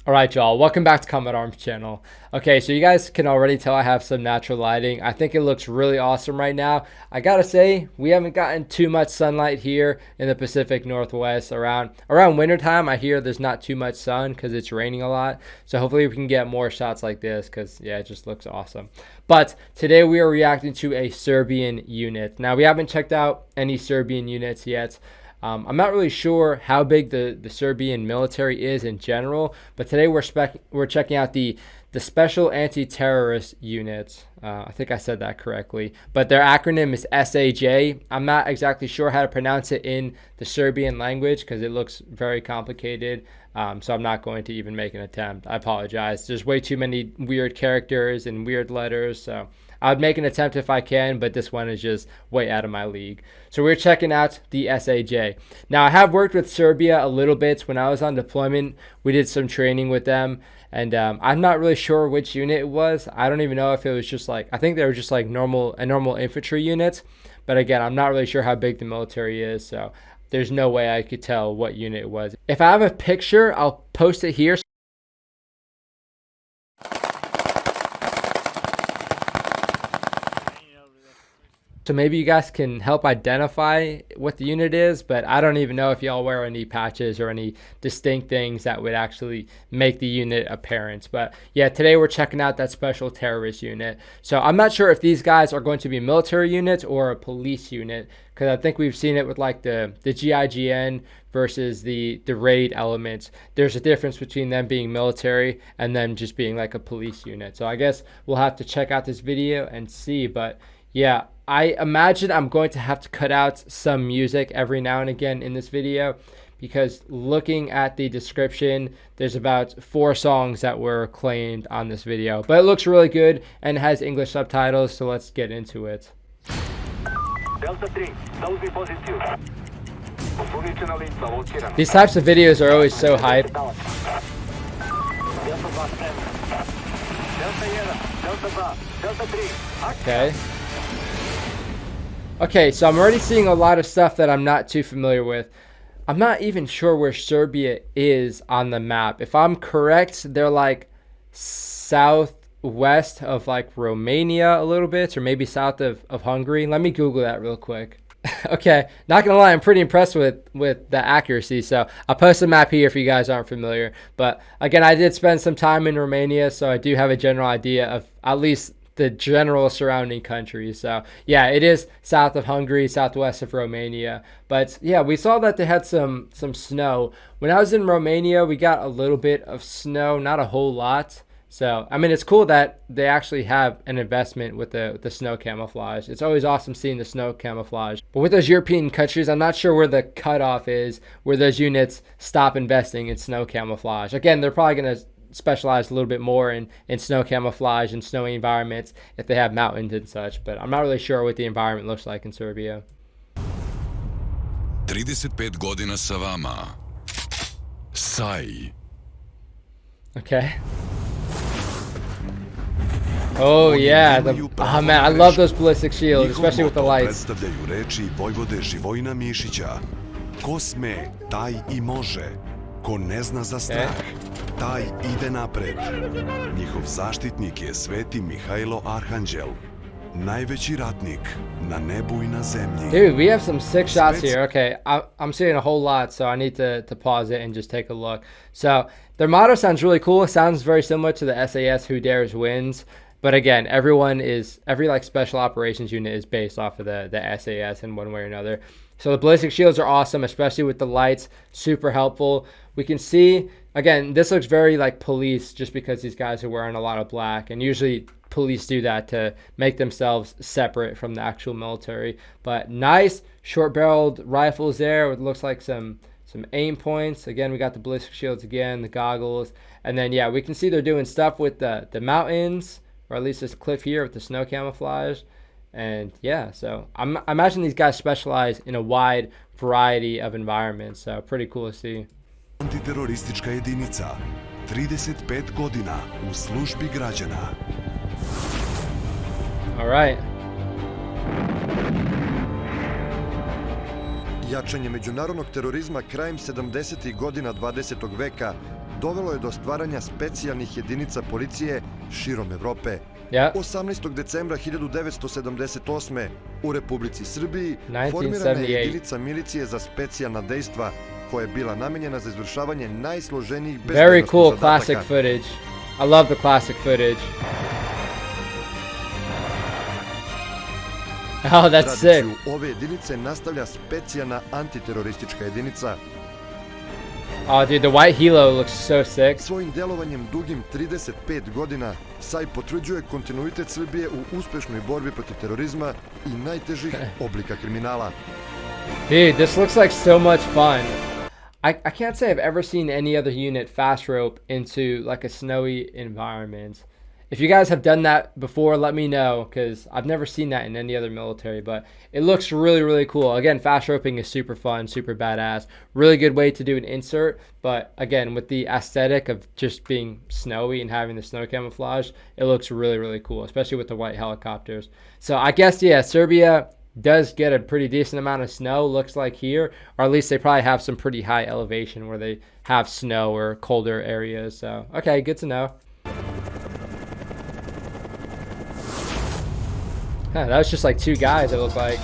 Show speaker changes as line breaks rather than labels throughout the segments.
Alright y'all, welcome back to Combat Arms channel. Okay, so you guys can already tell I have some natural lighting. I think it looks really awesome right now. I gotta say, we haven't gotten too much sunlight here in the Pacific Northwest. Around wintertime, I hear there's not too much sun because it's raining a lot. So hopefully we can get more shots like this because yeah, it just looks awesome. But today we are reacting to a Serbian unit. Now we haven't checked out any Serbian units yet. I'm not really sure how big the Serbian military is in general, but today we're checking out the Special Anti-Terrorist Unit. I think I said that correctly, but their acronym is SAJ. I'm not exactly sure how to pronounce it in the Serbian language because it looks very complicated, so I'm not going to even make an attempt. I apologize. There's way too many weird characters and weird letters, so I would make an attempt if I can, but this one is just way out of my league. So we're checking out the SAJ. Now, I have worked with Serbia a little bit. When I was on deployment, we did some training with them, and I'm not really sure which unit it was. I don't even know if it was just like, I think they were just like a normal infantry unit. But again, I'm not really sure how big the military is, so there's no way I could tell what unit it was. If I have a picture, I'll post it here. So maybe you guys can help identify what the unit is, but I don't even know if y'all wear any patches or any distinct things that would actually make the unit apparent. But yeah, today we're checking out that special terrorist unit. So I'm not sure if these guys are going to be military units or a police unit, because I think we've seen it with like the GIGN versus the raid elements. There's a difference between them being military and them just being like a police unit. So I guess we'll have to check out this video and see. But yeah, I imagine I'm going to have to cut out some music every now and again in this video, because looking at the description, there's about 4 songs that were claimed on this video. But it looks really good and has English subtitles, so let's get into it. These types of videos are always so hype. Okay. Okay, so I'm already seeing a lot of stuff that I'm not too familiar with. I'm not even sure where Serbia is on the map. If I'm correct, they're like southwest of like Romania a little bit, or maybe south of Hungary. Let me Google that real quick. Okay, not gonna lie, I'm pretty impressed with the accuracy, so I'll post a map here if you guys aren't familiar. But again, I did spend some time in Romania, so I do have a general idea of at least the general surrounding countries. So yeah, it is south of Hungary, southwest of Romania. But yeah, we saw that they had some snow. When I was in Romania, we got a little bit of snow, not a whole lot. So I mean, it's cool that they actually have an investment with the snow camouflage. It's always awesome seeing the snow camouflage. But with those European countries, I'm not sure where the cutoff is, where those units stop investing in snow camouflage. Again, they're probably going to specialize a little bit more in snow camouflage and snowy environments if they have mountains and such, but I'm not really sure what the environment looks like in Serbia.
35 godina sa vama. SAJ.
Okay. Oh yeah, oh man, I love those ballistic shields, especially with the lights.
Predstavljaju reči Vojvode Živojina Mišića. Ko sme, taj I može. Ko ne zna za strah, taj ide napred. Njihov zaštitnik je Sveti Mihajlo Arhanđel, najveći ratnik na nebu I na zemlji.
Dude, we have some sick shots here. Okay, I'm seeing a whole lot, so I need to pause it and just take a look. So their motto sounds really cool. It sounds very similar to the SAS Who Dares Wins. But again, every like special operations unit is based off of the SAS in one way or another. So the ballistic shields are awesome, especially with the lights, super helpful. We can see, again, this looks very like police just because these guys are wearing a lot of black, and usually police do that to make themselves separate from the actual military. But nice short-barreled rifles there. It looks like some aim points. Again, we got the ballistic shields again, the goggles, and then yeah, we can see they're doing stuff with the mountains, or at least this cliff here with the snow camouflage. And yeah, so I imagine these guys specialize in a wide variety of environments, so pretty cool to see.
Antiteroristička jedinica, 35 godina u službi građana.
All right.
Jačanje međunarodnog terorizma krajem 70. godina 20. veka dovelo je do stvaranja specijalnih jedinica policije širom Evrope.
Yep.
18. decembra 1978. u Republici Srbiji
1978.
formirana je jedinica milicije za specijalna dejstva koja je bila namenjena za izvršavanje najsloženijih
Very
bezbednosnih
cool
zadataka.
classic footage. I love the classic footage. Oh, that's sick.
Tradiciju ove jedinice nastavlja specijalna antiteroristička jedinica.
Oh, dude, the white helo looks so sick.
Svojim delovanjem dugim 35 godina, SAJ potvrđuje kontinuitet Srbije u uspešnoj borbi protiv terorizma i najtežih oblika kriminala.
Dude, this looks like so much fun. I can't say I've ever seen any other unit fast rope into like a snowy environment. If you guys have done that before, let me know, because I've never seen that in any other military, but it looks really, really cool. Again, fast roping is super fun, super badass. Really good way to do an insert, but again, with the aesthetic of just being snowy and having the snow camouflage, it looks really, really cool, especially with the white helicopters. So I guess, yeah, Serbia does get a pretty decent amount of snow, looks like here, or at least they probably have some pretty high elevation where they have snow or colder areas. So, okay, good to know. Huh, that was just like two guys, it looked like.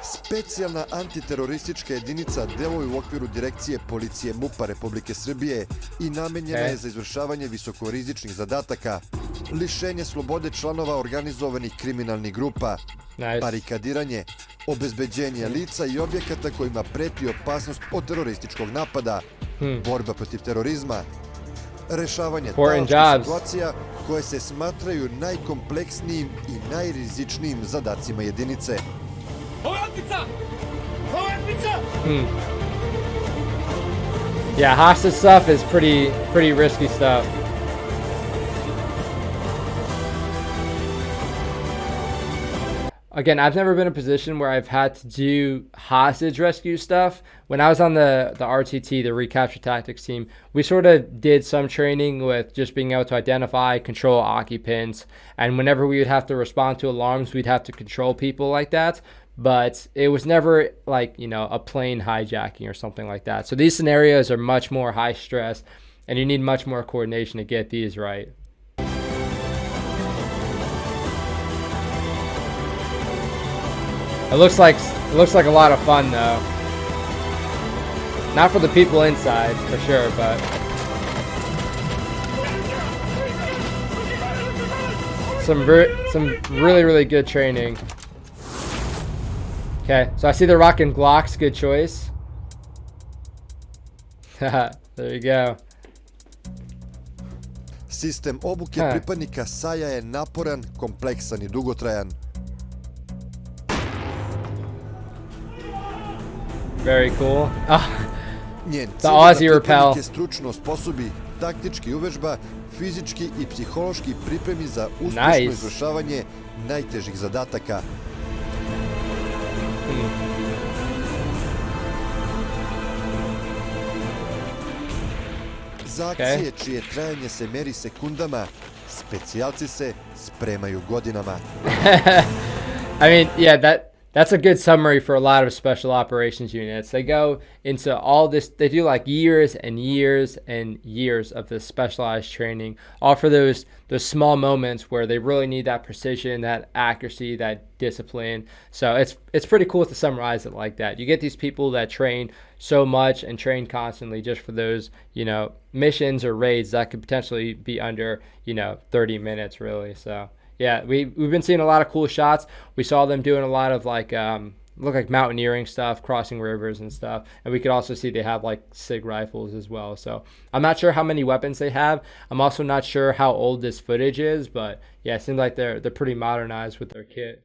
Specijalna antiteroristička jedinica deluje u okviru direkcije policije MUP-a Republike Srbije i namenjena je za izvršavanje visokorizičnih zadataka, lišenje slobode članova organizovanih kriminalnih grupa, barikadiranje, obezbeđenje lica i objekata kojima preti opasnost od terorističkog napada, borba protiv terorizma, rešavanje talačkih situacija koje se smatraju najkompleksnijim i najrizičnijim zadacima jedinice.
Yeah, hostage stuff is pretty risky stuff. Again, I've never been in a position where I've had to do hostage rescue stuff. When I was on the RTT, the recapture tactics team, we sort of did some training with just being able to identify, control occupants. And whenever we would have to respond to alarms, we'd have to control people like that. But it was never like, you know, a plane hijacking or something like that. So these scenarios are much more high stress and you need much more coordination to get these right. It looks like a lot of fun though. Not for the people inside, for sure, but some really, really good training. Okay, so I see they're rocking Glocks, good choice. There you go.
Sistem obuke pripadnika SAJ-a je naporan, kompleksan i dugotrajan.
Very cool. Oh,
Njen
the Aussie
cilj
rappel.
je stručno osposobi, taktički uvežba, fizički i psihološki pripremi za uspešno izvršavanje najtežih zadataka. Za akcije čije trajanje se meri sekundama, specijalci se spremaju godinama.
I mean, yeah, that's a good summary for a lot of special operations units. They go into all this, they do like years and years and years of this specialized training, all for those small moments where they really need that precision, that accuracy, that discipline. So it's pretty cool to summarize it like that. You get these people that train so much and train constantly just for those, you know, missions or raids that could potentially be under, you know, 30 minutes really. So yeah, we've been seeing a lot of cool shots. We saw them doing a lot of like look like mountaineering stuff, crossing rivers and stuff. And we could also see they have like SIG rifles as well. So I'm not sure how many weapons they have. I'm also not sure how old this footage is, but yeah, it seems like they're pretty modernized with their kit.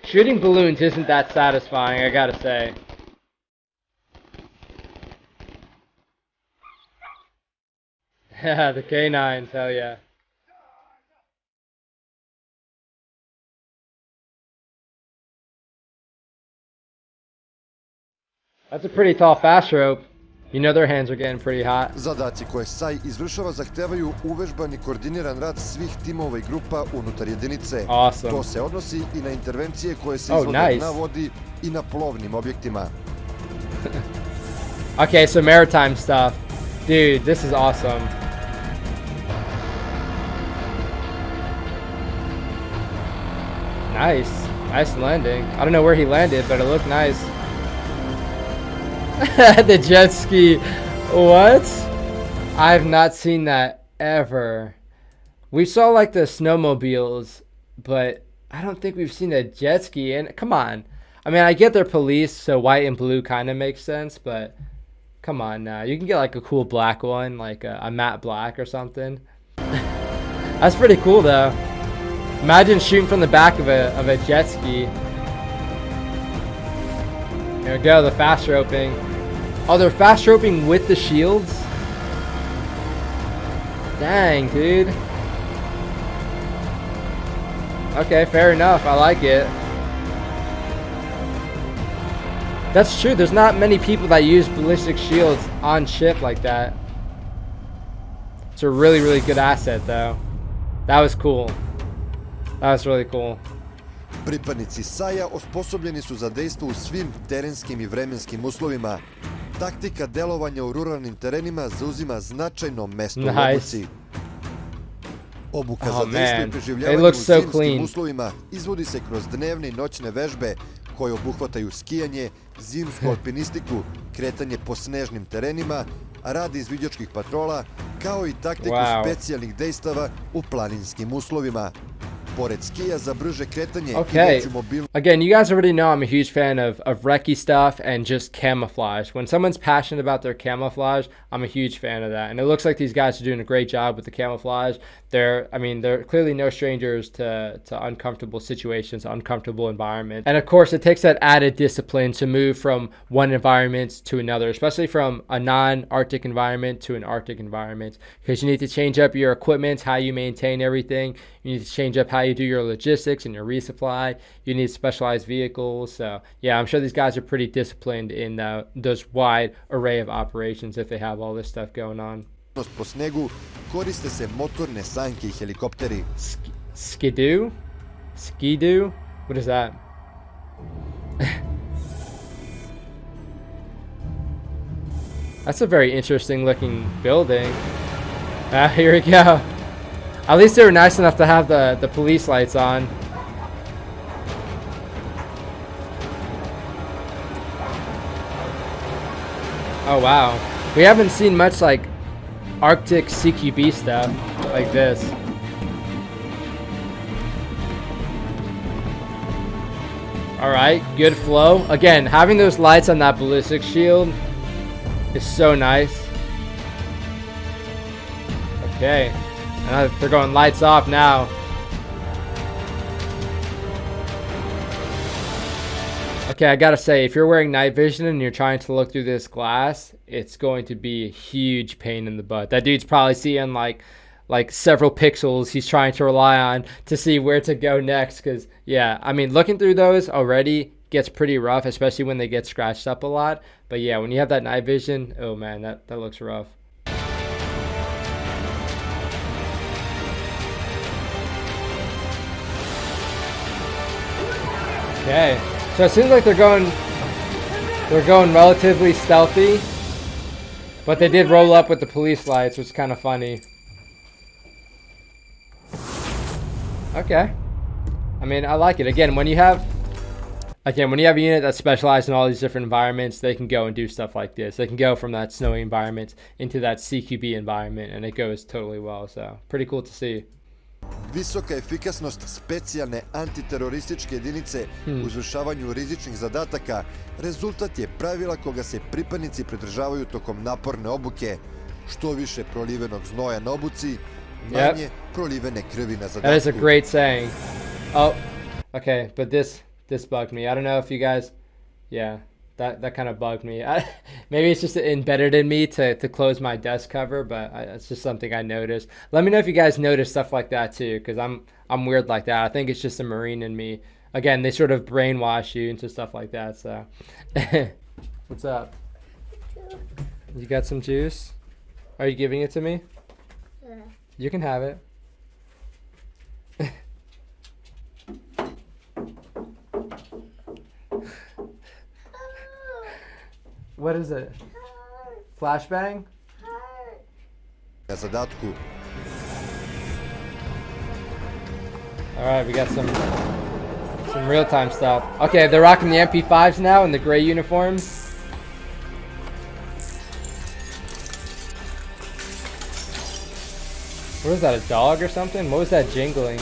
Shooting balloons isn't that satisfying, I gotta say. Yeah, the K9s, hell yeah. That's a pretty tall fast rope. You know their hands are getting pretty hot.
Zadaci koje SAJ izvršava zahtevaju uvežbani koordiniran rad svih timova i grupa unutar jedinice.
Awesome.
To se odnosi i na intervencije koje se
Oh,
izvode
nice.
na vodi i na plovnim objektima.
Okay, so maritime stuff. Dude, this is awesome. Nice. Nice landing. I don't know where he landed, but it looked nice. The jet ski. What? I've not seen that ever. We saw like the snowmobiles, but I don't think we've seen a jet ski. And come on. I mean, I get they're police, so white and blue kind of makes sense, but come on now. You can get like a cool black one, like a matte black or something. That's pretty cool though. Imagine shooting from the back of a jet ski. There we go, the fast roping. Oh, they're fast roping with the shields? Dang, dude. Okay, fair enough. I like it. That's true. There's not many people that use ballistic shields on ship like that. It's a really, really good asset, though. That was cool. That was really cool.
Pripadnici SAJ-a osposobljeni su za dejstvo u svim terenskim i vremenskim uslovima. Taktika delovanja u ruralnim terenima zauzima značajno mesto u obuci. Obuka za dejstvo i preživljavanje u zimskim uslovima izvodi se kroz dnevne i noćne vežbe koje obuhvataju skijanje, zimsku alpinistiku, kretanje po snežnim terenima, rad izviđačkih patrola, kao i taktiku specijalnih dejstava u planinskim uslovima. Pored skija za brže kretanje i veću mobilnost.
Again, you guys already know I'm a huge fan of recce stuff and just camouflage. When someone's passionate about their camouflage, I'm a huge fan of that. And it looks like these guys are doing a great job with the camouflage. They're clearly no strangers to uncomfortable situations, uncomfortable environments. And of course, it takes that added discipline to move from one environment to another, especially from a non-Arctic environment to an Arctic environment, because you need to change up your equipment, how you maintain everything. You need to change up how you do your logistics and your resupply. You need specialized vehicles. So yeah, I'm sure these guys are pretty disciplined in those wide array of operations if they have all this stuff going on.
Po snegu koriste se motorne sanke i helikopteri.
Skidoo? Skidoo? What is that? That's a very interesting looking building. Here we go. At least they were nice enough to have the police lights on. Oh wow. We haven't seen much like Arctic CQB stuff like this. Alright, good flow. Again, having those lights on that ballistic shield is so nice. Okay. They're going lights off now. Okay, I gotta say, if you're wearing night vision and you're trying to look through this glass, it's going to be a huge pain in the butt. That dude's probably seeing like several pixels he's trying to rely on to see where to go next. Because, yeah, I mean, looking through those already gets pretty rough, especially when they get scratched up a lot. But yeah, when you have that night vision, oh man, that looks rough. Okay. So it seems like they're going relatively stealthy, but they did roll up with the police lights, which is kind of funny. Okay. I mean, I like it. Again, when you have a unit that's specialized in all these different environments, they can go and do stuff like this. They can go from that snowy environment into that CQB environment, and it goes totally well. So pretty cool to see.
Visoka efikasnost specijalne antiterorističke jedinice u izvršavanju rizičnih zadataka rezultat je pravila koga se pripadnici pridržavaju tokom naporne obuke. Što više prolivenog znoja na obuci, manje prolivene krvi na zadatku.
That is a great saying. Oh, okay, but this bugged me. I don't know if you guys, yeah, that kind of bugged me. Maybe it's just embedded in me to close my desk cover, but it's just something I noticed. Let me know if you guys notice stuff like that too, because I'm weird like that. I think it's just a Marine in me. Again, they sort of brainwash you into stuff like that. So, what's up? You got some juice? Are you giving it to me?
Yeah.
You can have it. What is it? Flashbang?
zadatku.
Alright, we got some real-time stuff. Okay, they're rocking the MP5s now in the gray uniforms. What is that, a dog or something? What was that jingling?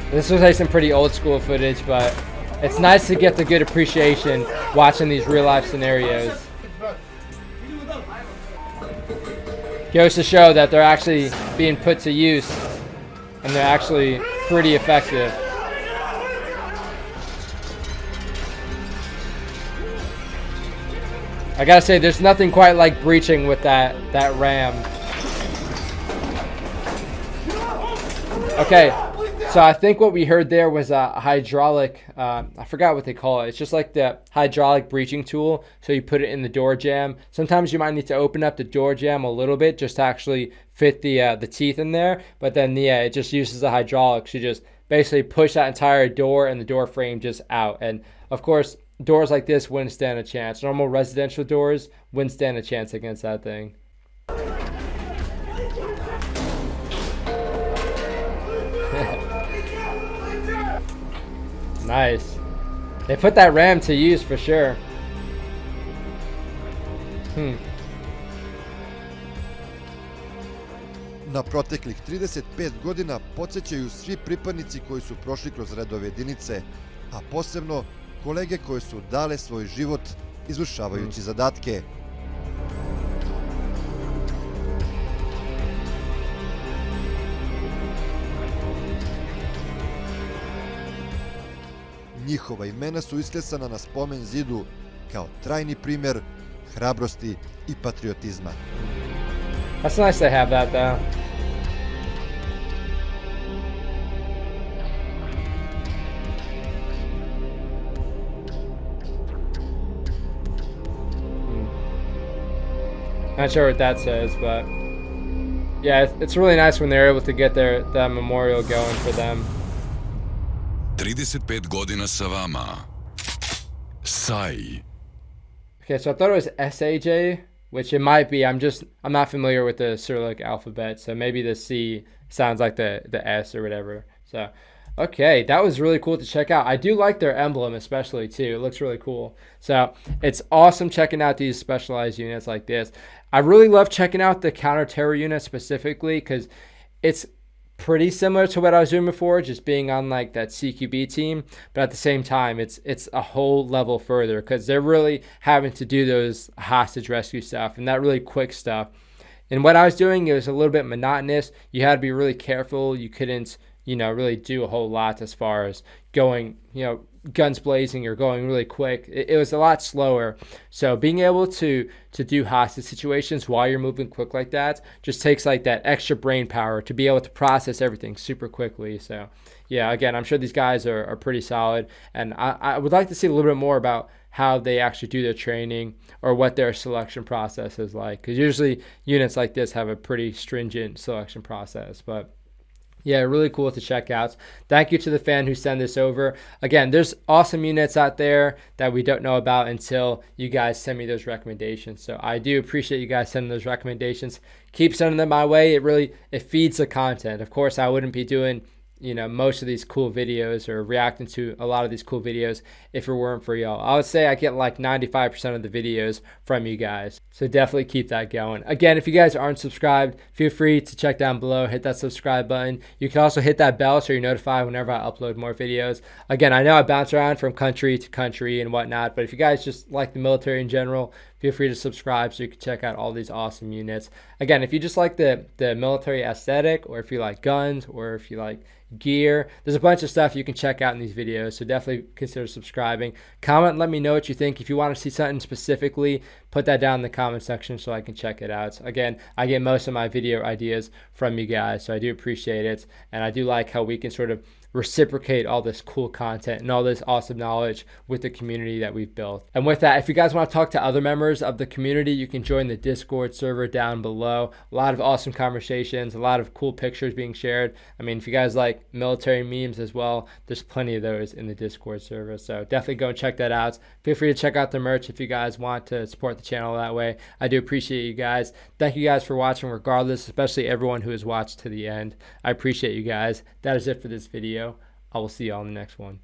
This was like some pretty old school footage, but it's nice to get the good appreciation watching these real life scenarios. Goes to show that they're actually being put to use and they're actually pretty effective. I gotta say, there's nothing quite like breaching with that ram. Okay, so I think what we heard there was a hydraulic, I forgot what they call it. It's just like the hydraulic breaching tool. So you put it in the door jamb. Sometimes you might need to open up the door jamb a little bit just to actually fit the teeth in there. But then, yeah, it just uses the hydraulics. You just basically push that entire door and the door frame just out. And of course, doors like this wouldn't stand a chance. Normal residential doors wouldn't stand a chance against that thing. Nice. They put that ram to use for sure.
Na proteklih 35 godina podsjećaju svi pripadnici koji su prošli kroz redove jedinice, a posebno kolege koje su dale svoj život izvršavajući zadatke. Njihova imena su isklesana na spomen zidu kao trajni primer hrabrosti i patriotizma.
That's nice to have that though. Not sure what that says, but yeah, it's really nice when they're able to get that memorial going for them.
35 godina sa vama. SAJ.
Okay, so I thought it was SAJ, which it might be. I'm not familiar with the Cyrillic alphabet, so maybe the C sounds like the S or whatever. So, okay, that was really cool to check out. I do like their emblem especially too. It looks really cool. So it's awesome checking out these specialized units like this. I really love checking out the counter-terror unit specifically because it's pretty similar to what I was doing before, just being on like that CQB team, but at the same time it's a whole level further because they're really having to do those hostage rescue stuff and that really quick stuff. And what I was doing, it was a little bit monotonous. You had to be really careful. You couldn't, really do a whole lot as far as going, guns blazing or going really quick. It was a lot slower. So being able to do hostage situations while you're moving quick like that just takes like that extra brain power to be able to process everything super quickly. So yeah, again, I'm sure these guys are pretty solid, and I would like to see a little bit more about how they actually do their training or what their selection process is like, because usually units like this have a pretty stringent selection process. But yeah, really cool to check out. Thank you to the fan who sent this over. Again, there's awesome units out there that we don't know about until you guys send me those recommendations. So I do appreciate you guys sending those recommendations. Keep sending them my way. It feeds the content. Of course, I wouldn't be doing most of these cool videos or reacting to a lot of these cool videos if it weren't for y'all. I would say I get like 95% of the videos from you guys. So definitely keep that going. Again, if you guys aren't subscribed, feel free to check down below, hit that subscribe button. You can also hit that bell so you're notified whenever I upload more videos. Again, I know I bounce around from country to country and whatnot, but if you guys just like the military in general, feel free to subscribe so you can check out all these awesome units. Again, if you just like the military aesthetic, or if you like guns, or if you like gear, there's a bunch of stuff you can check out in these videos, so definitely consider subscribing. Comment and let me know what you think. If you want to see something specifically, put that down in the comment section so I can check it out. Again, I get most of my video ideas from you guys, so I do appreciate it, and I do like how we can sort of reciprocate all this cool content and all this awesome knowledge with the community that we've built. And with that, if you guys want to talk to other members of the community, you can join the Discord server down below. A lot of awesome conversations, a lot of cool pictures being shared. I mean, if you guys like military memes as well, there's plenty of those in the Discord server. So definitely go and check that out. Feel free to check out the merch if you guys want to support the channel that way. I do appreciate you guys. Thank you guys for watching regardless, especially everyone who has watched to the end. I appreciate you guys. That is it for this video. I will see you all in the next one.